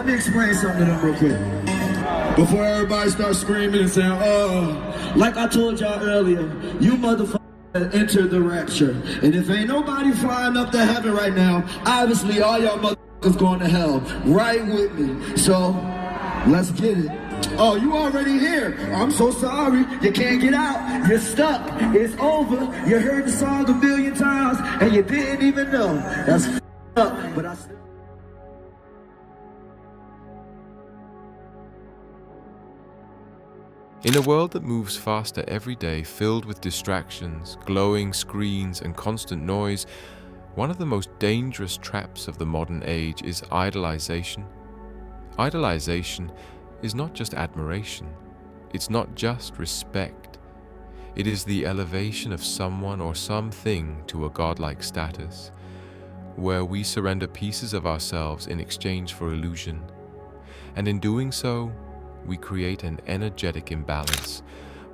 let me explain something to them real quick. Before everybody starts screaming and saying, oh, like I told y'all earlier, you motherfuckers entered the rapture. And if ain't nobody flying up to heaven right now, obviously all y'all motherfuckers going to hell. Right with me. So, let's get it. Oh, you already here. I'm so sorry. You can't get out. You're stuck. It's over. You heard the song a million times and you didn't even know. That's up. But I still... In a world that moves faster every day, filled with distractions, glowing screens, and constant noise, one of the most dangerous traps of the modern age is idolization. Idolization is not just admiration. It's not just respect. It is the elevation of someone or something to a godlike status, where we surrender pieces of ourselves in exchange for illusion. And in doing so, we create an energetic imbalance,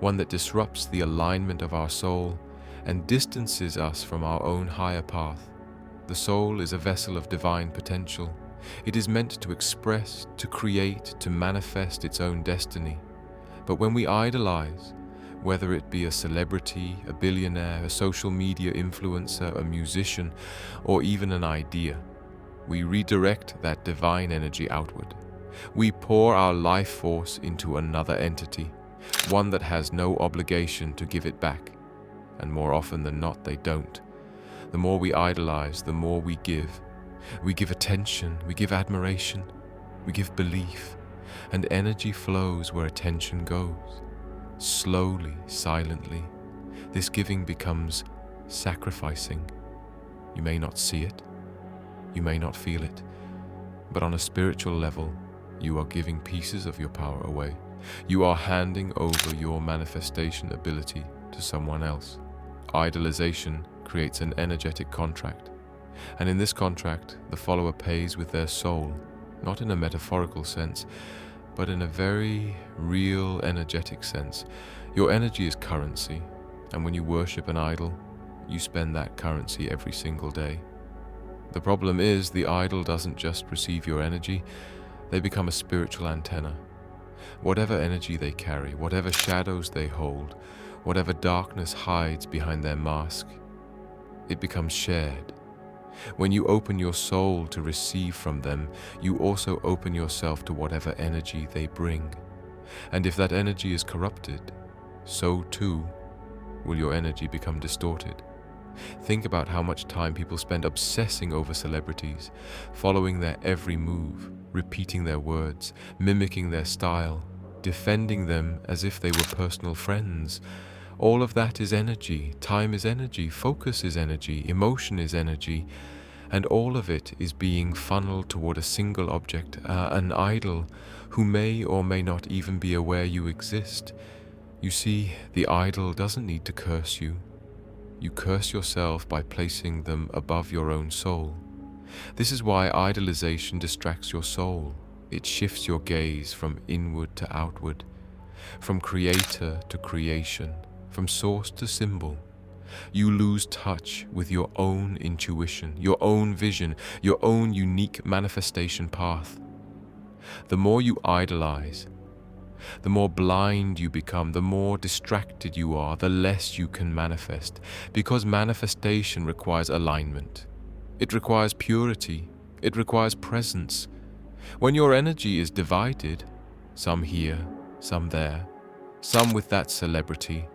one that disrupts the alignment of our soul and distances us from our own higher path. The soul is a vessel of divine potential. It is meant to express, to create, to manifest its own destiny. But when we idolize, whether it be a celebrity, a billionaire, a social media influencer, a musician, or even an idea, we redirect that divine energy outward. We pour our life force into another entity, one that has no obligation to give it back. And more often than not, they don't. The more we idolize, the more we give. We give attention, we give admiration, we give belief, and energy flows where attention goes. Slowly, silently, this giving becomes sacrificing. You may not see it, you may not feel it, but on a spiritual level, you are giving pieces of your power away. You are handing over your manifestation ability to someone else. Idolization creates an energetic contract. And in this contract, the follower pays with their soul, not in a metaphorical sense, but in a very real, energetic sense. Your energy is currency, and when you worship an idol, you spend that currency every single day. The problem is, the idol doesn't just receive your energy, they become a spiritual antenna. Whatever energy they carry, whatever shadows they hold, whatever darkness hides behind their mask, it becomes shared. When you open your soul to receive from them, you also open yourself to whatever energy they bring. And if that energy is corrupted, so too will your energy become distorted. Think about how much time people spend obsessing over celebrities, following their every move, repeating their words, mimicking their style, defending them as if they were personal friends. All of that is energy. Time is energy. Focus is energy. Emotion is energy. And all of it is being funneled toward a single object, an idol, who may or may not even be aware you exist. You see, the idol doesn't need to curse you. You curse yourself by placing them above your own soul. This is why idolization distracts your soul. It shifts your gaze from inward to outward, from creator to creation, from source to symbol. You lose touch with your own intuition, your own vision, your own unique manifestation path. The more you idolize, the more blind you become, the more distracted you are, the less you can manifest, because manifestation requires alignment. It requires purity. It requires presence. When your energy is divided, some here, some there, some with that celebrity,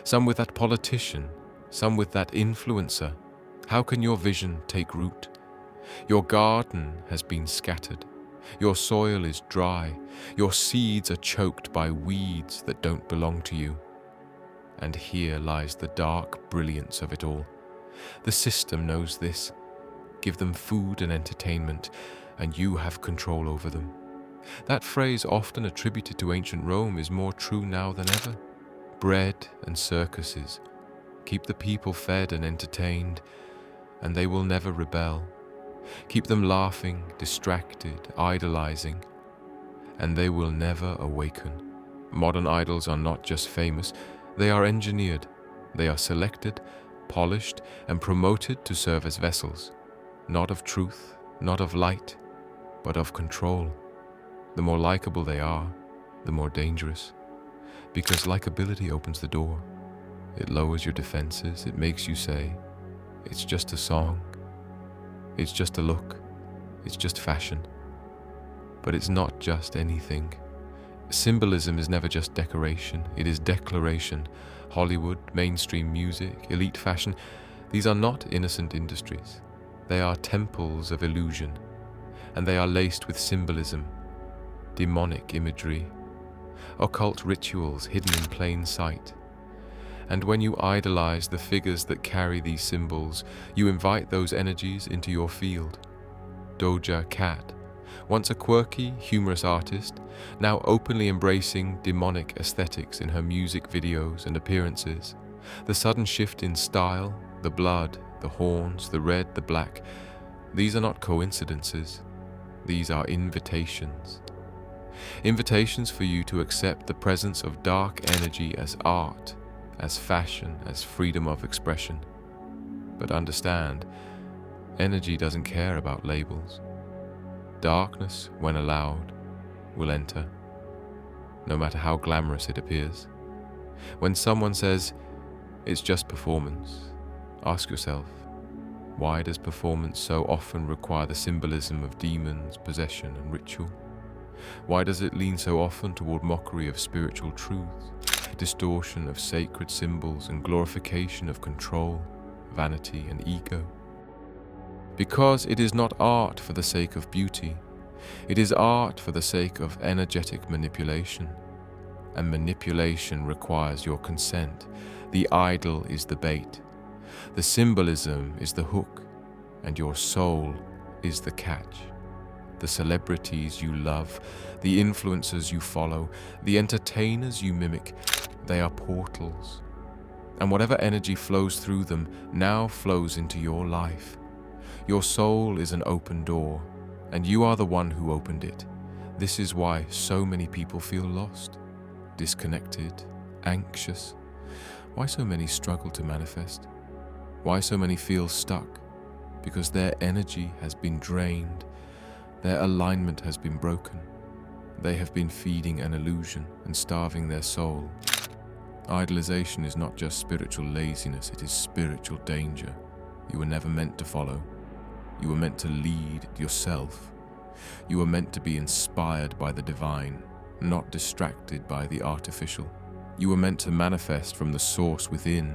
some with that politician, some with that influencer, how can your vision take root? Your garden has been scattered. Your soil is dry. Your seeds are choked by weeds that don't belong to you. And here lies the dark brilliance of it all. The system knows this. Give them food and entertainment, and you have control over them. That phrase, often attributed to ancient Rome, is more true now than ever. Bread and circuses. Keep the people fed and entertained, and they will never rebel. Keep them laughing, distracted, idolizing, and they will never awaken. Modern idols are not just famous, they are engineered. They are selected, polished, and promoted to serve as vessels, not of truth, not of light, but of control. The more likable they are, the more dangerous. Because likability opens the door. It lowers your defenses. It makes you say, it's just a song. It's just a look. It's just fashion. But it's not just anything. Symbolism is never just decoration. It is declaration. Hollywood, mainstream music, elite fashion, these are not innocent industries. They are temples of illusion. And they are laced with symbolism, demonic imagery, occult rituals hidden in plain sight. And when you idolize the figures that carry these symbols, you invite those energies into your field. Doja Cat, once a quirky, humorous artist, now openly embracing demonic aesthetics in her music videos and appearances. The sudden shift in style, the blood, the horns, the red, the black, these are not coincidences. These are invitations. Invitations for you to accept the presence of dark energy as art, as fashion, as freedom of expression. But understand, energy doesn't care about labels. Darkness, when allowed, will enter, no matter how glamorous it appears. When someone says, it's just performance, ask yourself, why does performance so often require the symbolism of demons, possession, and ritual? Why does it lean so often toward mockery of spiritual truths, distortion of sacred symbols, and glorification of control, vanity, and ego? Because it is not art for the sake of beauty. It is art for the sake of energetic manipulation. And manipulation requires your consent. The idol is the bait. The symbolism is the hook. And your soul is the catch. The celebrities you love, the influencers you follow, the entertainers you mimic, they are portals. And whatever energy flows through them now flows into your life. Your soul is an open door, and you are the one who opened it. This is why so many people feel lost, disconnected, anxious. Why so many struggle to manifest? Why so many feel stuck? Because their energy has been drained. Their alignment has been broken. They have been feeding an illusion and starving their soul. Idolization is not just spiritual laziness, it is spiritual danger. You were never meant to follow. You were meant to lead yourself. You were meant to be inspired by the divine, not distracted by the artificial. You were meant to manifest from the source within,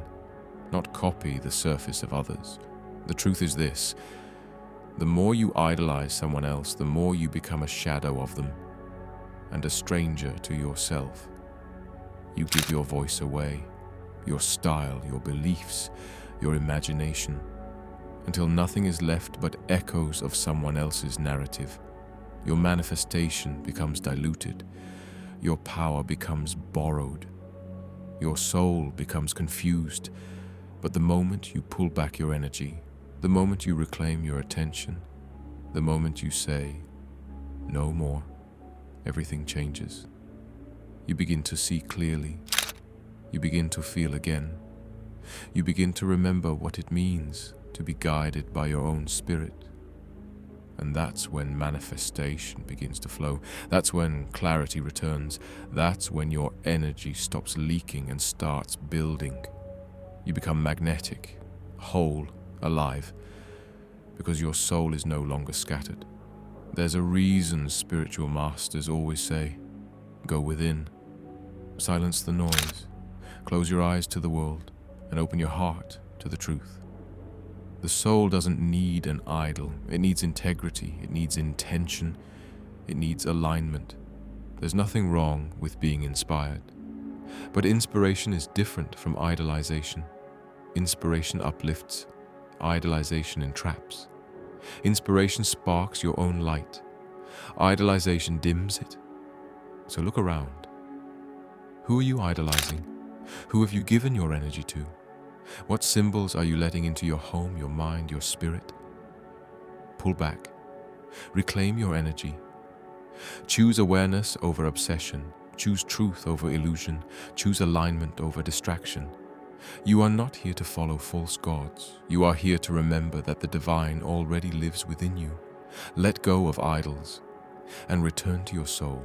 not copy the surface of others. The truth is this: the more you idolize someone else, the more you become a shadow of them and a stranger to yourself. You give your voice away, your style, your beliefs, your imagination, until nothing is left but echoes of someone else's narrative. Your manifestation becomes diluted. Your power becomes borrowed. Your soul becomes confused. But the moment you pull back your energy, the moment you reclaim your attention, the moment you say, no more, everything changes. You begin to see clearly. You begin to feel again. You begin to remember what it means to be guided by your own spirit. And that's when manifestation begins to flow. That's when clarity returns. That's when your energy stops leaking and starts building. You become magnetic, whole, alive, because your soul is no longer scattered. There's a reason spiritual masters always say, go within, silence the noise, close your eyes to the world, and open your heart to the truth. The soul doesn't need an idol. It needs integrity. It needs intention. It needs alignment. There's nothing wrong with being inspired. But inspiration is different from idolization. Inspiration uplifts. Idolization entraps. Inspiration sparks your own light. Idolization dims it. So look around. Who are you idolizing? Who have you given your energy to? What symbols are you letting into your home, your mind, your spirit? Pull back. Reclaim your energy. Choose awareness over obsession. Choose truth over illusion. Choose alignment over distraction. You are not here to follow false gods. You are here to remember that the divine already lives within you. Let go of idols. and return to your soul.